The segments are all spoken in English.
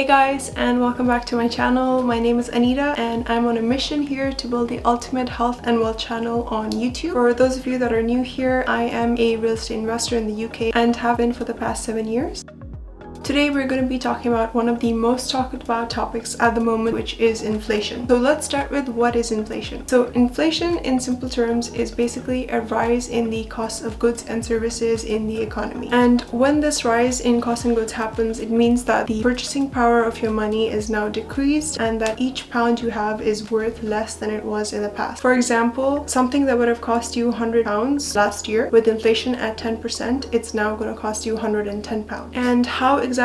Hey guys, and welcome back to my channel. My name is Anita and I'm on a mission here to build the ultimate health and wealth channel on YouTube. For those of you that are new here, I am a real estate investor in the UK and have been for the past 7 years. Today we're going to be talking about one of the most talked about topics at the moment, which is inflation. So let's start with what is inflation. So inflation in simple terms is basically a rise in the cost of goods and services in the economy. And when this rise in cost and goods happens, it means that the purchasing power of your money is now decreased and that each pound you have is worth less than it was in the past. For example, something that would have cost you £100 last year, with inflation at 10%, it's now going to cost you £110. And how exactly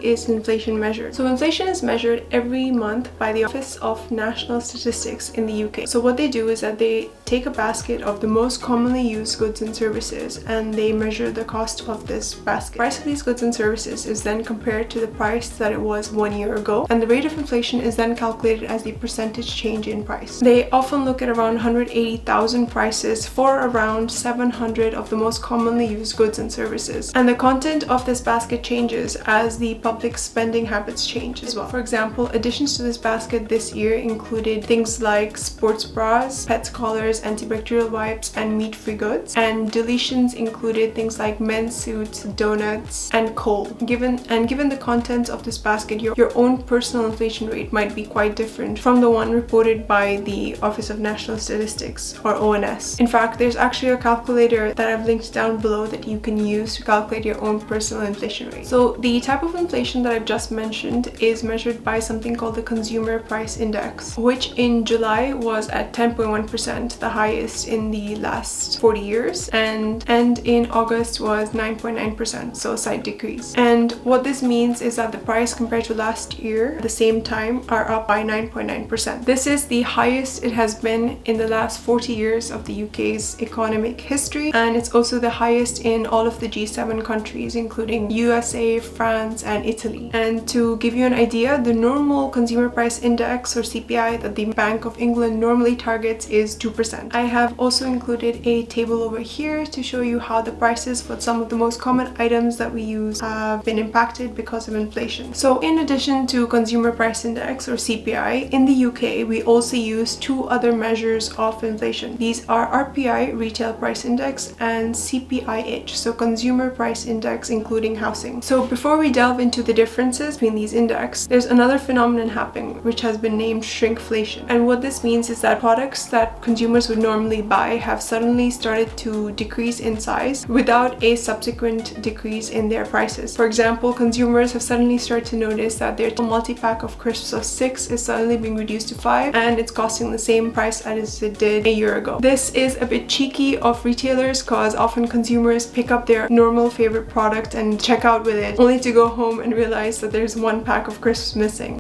is inflation measured? So inflation is measured every month by the Office of National Statistics in the UK. So what they do is that they take a basket of the most commonly used goods and services and they measure the cost of this basket. The price of these goods and services is then compared to the price that it was 1 year ago, and the rate of inflation is then calculated as the percentage change in price. They often look at around 180,000 prices for around 700 of the most commonly used goods and services, and the content of this basket changes as the public spending habits change as well. For example, additions to this basket this year included things like sports bras, pet collars, antibacterial wipes, and meat-free goods, and deletions included things like men's suits, donuts, and coal. Given the contents of this basket, your own personal inflation rate might be quite different from the one reported by the Office of National Statistics, or ONS. In fact, there's actually a calculator that I've linked down below that you can use to calculate your own personal inflation rate. So the type of inflation that I've just mentioned is measured by something called the Consumer Price Index, which in July was at 10.1%, the highest in the last 40 years, and in August was 9.9%, so a slight decrease. And what this means is that the price compared to last year at the same time are up by 9.9%. This is the highest it has been in the last 40 years of the UK's economic history, and it's also the highest in all of the G7 countries, including USA, France, and Italy. And to give you an idea, the normal Consumer Price Index, or CPI, that the Bank of England normally targets is 2%. I have also included a table over here to show you how the prices for some of the most common items that we use have been impacted because of inflation. So in addition to Consumer Price Index, or CPI, in the UK we also use two other measures of inflation. These are RPI, Retail Price Index, and CPIH, so Consumer Price Index including housing. So before we delve into the differences between these indexes, there's another phenomenon happening which has been named shrinkflation. And what this means is that products that consumers would normally buy have suddenly started to decrease in size without a subsequent decrease in their prices. For example, consumers have suddenly started to notice that their multi-pack of crisps of 6 is suddenly being reduced to 5 and it's costing the same price as it did a year ago. This is a bit cheeky of retailers because often consumers pick up their normal favorite product and check out with it only to go home and realize that there's one pack of crisps missing.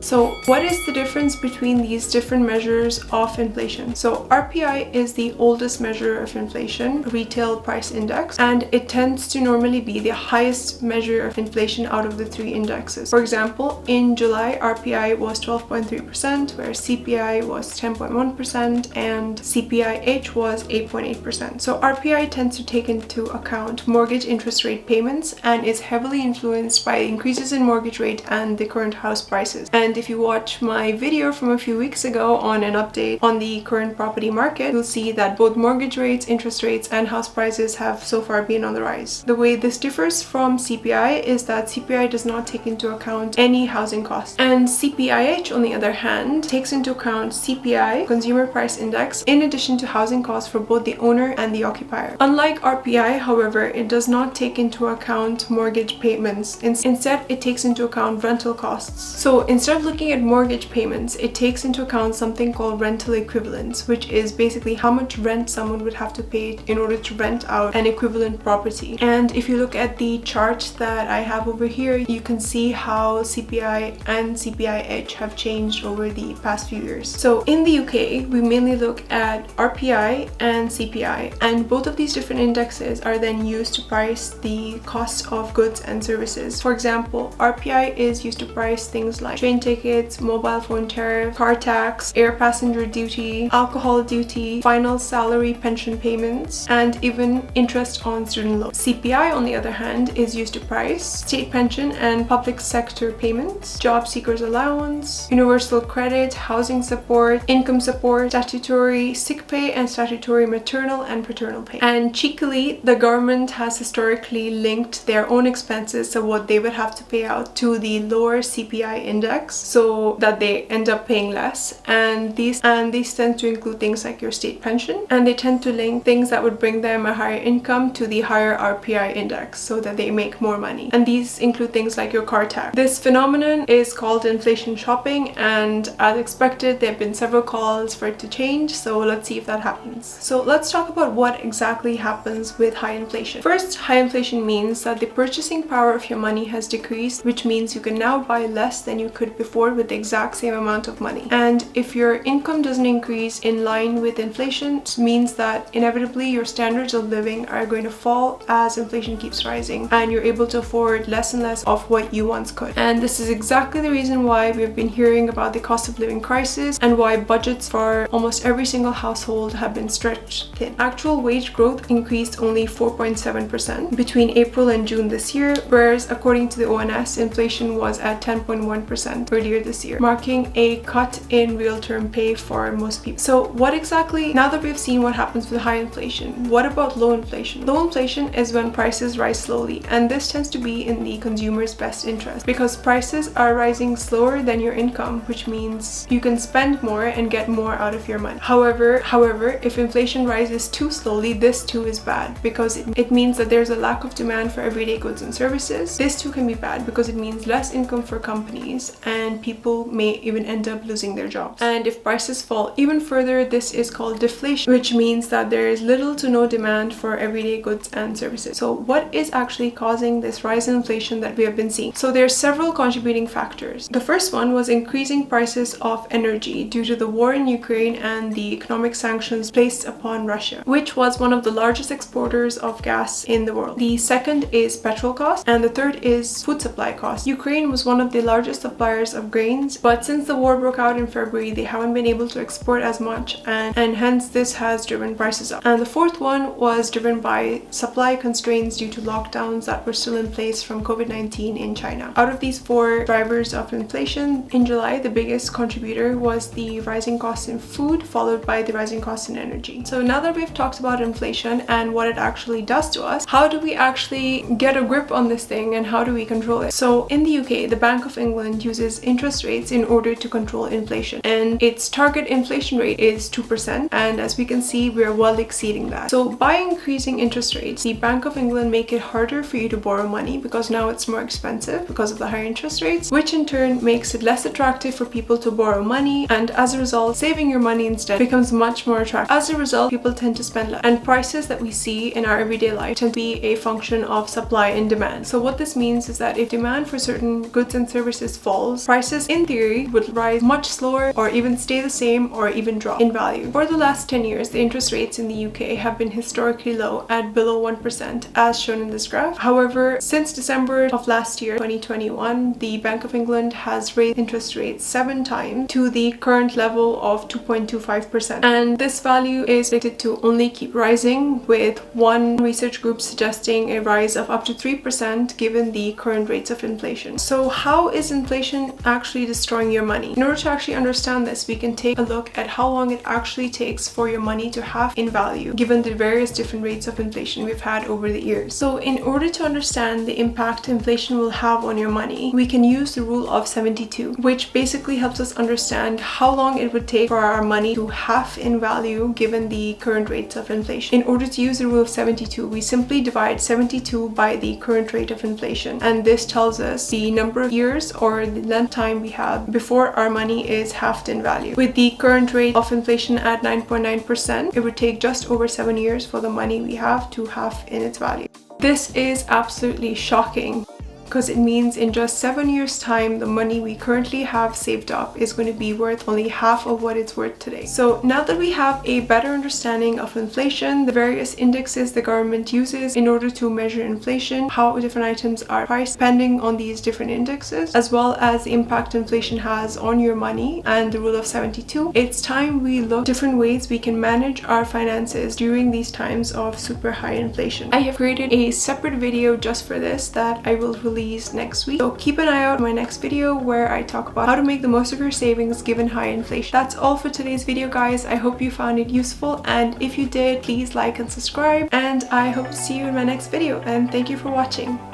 So what is the difference between these different measures of inflation? So RPI is the oldest measure of inflation, Retail Price Index, and it tends to normally be the highest measure of inflation out of the three indexes. For example, in July, RPI was 12.3%, whereas CPI was 10.1% and CPIH was 8.8%. So RPI tends to take into account mortgage interest rate payments and is heavily influenced by increases in mortgage rate and the current house prices. And if you watch my video from a few weeks ago on an update on the current property market, you'll see that both mortgage rates, interest rates, and house prices have so far been on the rise. The way this differs from CPI is that CPI does not take into account any housing costs, and CPIH, on the other hand, takes into account CPI, Consumer Price Index, in addition to housing costs for both the owner and the occupier. Unlike RPI, however, it does not take into account mortgage payments. Instead, it takes into account rental costs. So instead of looking at mortgage payments, it takes into account something called rental equivalence, which is basically how much rent someone would have to pay in order to rent out an equivalent property. And if you look at the chart that I have over here, you can see how CPI and CPIH have changed over the past few years. So in the UK, we mainly look at RPI and CPI, and both of these different indexes are then used to price the cost of goods and services. For example, RPI is used to price things like train tickets, tickets, mobile phone tariff, car tax, air passenger duty, alcohol duty, final salary pension payments, and even interest on student loans. CPI, on the other hand, is used to price state pension and public sector payments, job seekers allowance, universal credit, housing support, income support, statutory sick pay, and statutory maternal and paternal pay. And cheekily, the government has historically linked their own expenses of what they would have to pay out to the lower CPI index, so that they end up paying less. And these tend to include things like your state pension, and they tend to link things that would bring them a higher income to the higher RPI index so that they make more money. And these include things like your car tax. This phenomenon is called inflation shopping, and as expected, there have been several calls for it to change, so let's see if that happens. So let's talk about what exactly happens with high inflation. First, high inflation means that the purchasing power of your money has decreased, which means you can now buy less than you could before with the exact same amount of money. And if your income doesn't increase in line with inflation, it means that inevitably your standards of living are going to fall as inflation keeps rising, and you're able to afford less and less of what you once could. And this is exactly the reason why we've been hearing about the cost of living crisis and why budgets for almost every single household have been stretched thin. Actual wage growth increased only 4.7% between April and June this year, whereas according to the ONS, inflation was at 10.1% earlier this year, marking a cut in real-term pay for most people. So what exactly, now that we've seen what happens with high inflation, what about low inflation? Low inflation is when prices rise slowly, and this tends to be in the consumer's best interest because prices are rising slower than your income, which means you can spend more and get more out of your money. However, if inflation rises too slowly, this too is bad because it means that there's a lack of demand for everyday goods and services. This too can be bad because it means less income for companies and people may even end up losing their jobs. And if prices fall even further, this is called deflation, which means that there is little to no demand for everyday goods and services. So what is actually causing this rise in inflation that we have been seeing? So there are several contributing factors. The first one was increasing prices of energy due to the war in Ukraine and the economic sanctions placed upon Russia, which was one of the largest exporters of gas in the world. The second is petrol costs, and the third is food supply costs. Ukraine was one of the largest suppliers of grains, but since the war broke out in February, they haven't been able to export as much, and hence this has driven prices up. And the fourth one was driven by supply constraints due to lockdowns that were still in place from COVID-19 in China. Out of these four drivers of inflation, in July, the biggest contributor was the rising costs in food, followed by the rising costs in energy. So now that we've talked about inflation and what it actually does to us, how do we actually get a grip on this thing and how do we control it? So in the UK, the Bank of England uses interest rates in order to control inflation, and its target inflation rate is 2%, and as we can see, we are well exceeding that. So by increasing interest rates, the Bank of England make it harder for you to borrow money because now it's more expensive because of the higher interest rates, which in turn makes it less attractive for people to borrow money, and as a result, saving your money instead becomes much more attractive. As a result, people tend to spend less, and prices that we see in our everyday life tend to be a function of supply and demand. So what this means is that if demand for certain goods and services falls, prices in theory would rise much slower or even stay the same or even drop in value. For the last 10 years, the interest rates in the UK have been historically low at below 1%, as shown in this graph. However, since December of last year, 2021, the Bank of England has raised interest rates 7 times to the current level of 2.25%. And this value is predicted to only keep rising, with one research group suggesting a rise of up to 3% given the current rates of inflation. So how is inflation actually destroying your money? In order to actually understand this, we can take a look at how long it actually takes for your money to halve in value, given the various different rates of inflation we've had over the years. So in order to understand the impact inflation will have on your money, we can use the rule of 72, which basically helps us understand how long it would take for our money to halve in value given the current rates of inflation. In order to use the rule of 72, we simply divide 72 by the current rate of inflation, and this tells us the number of years or the length of time we have before our money is halved in value. With the current rate of inflation at 9.9%, it would take just over 7 years for the money we have to halve in its value. This is absolutely shocking. because it means in just 7 years time the money we currently have saved up is going to be worth only half of what it's worth today. So now that we have a better understanding of inflation, the various indexes the government uses in order to measure inflation, how different items are priced depending on these different indexes, as well as the impact inflation has on your money and the rule of 72, it's time we look different ways we can manage our finances during these times of super high inflation. I have created a separate video just for this that I will release next week, so keep an eye out for my next video where I talk about how to make the most of your savings given high inflation. That's all for today's video, guys. I hope you found it useful, and if you did, please like and subscribe, and I hope to see you in my next video, and thank you for watching.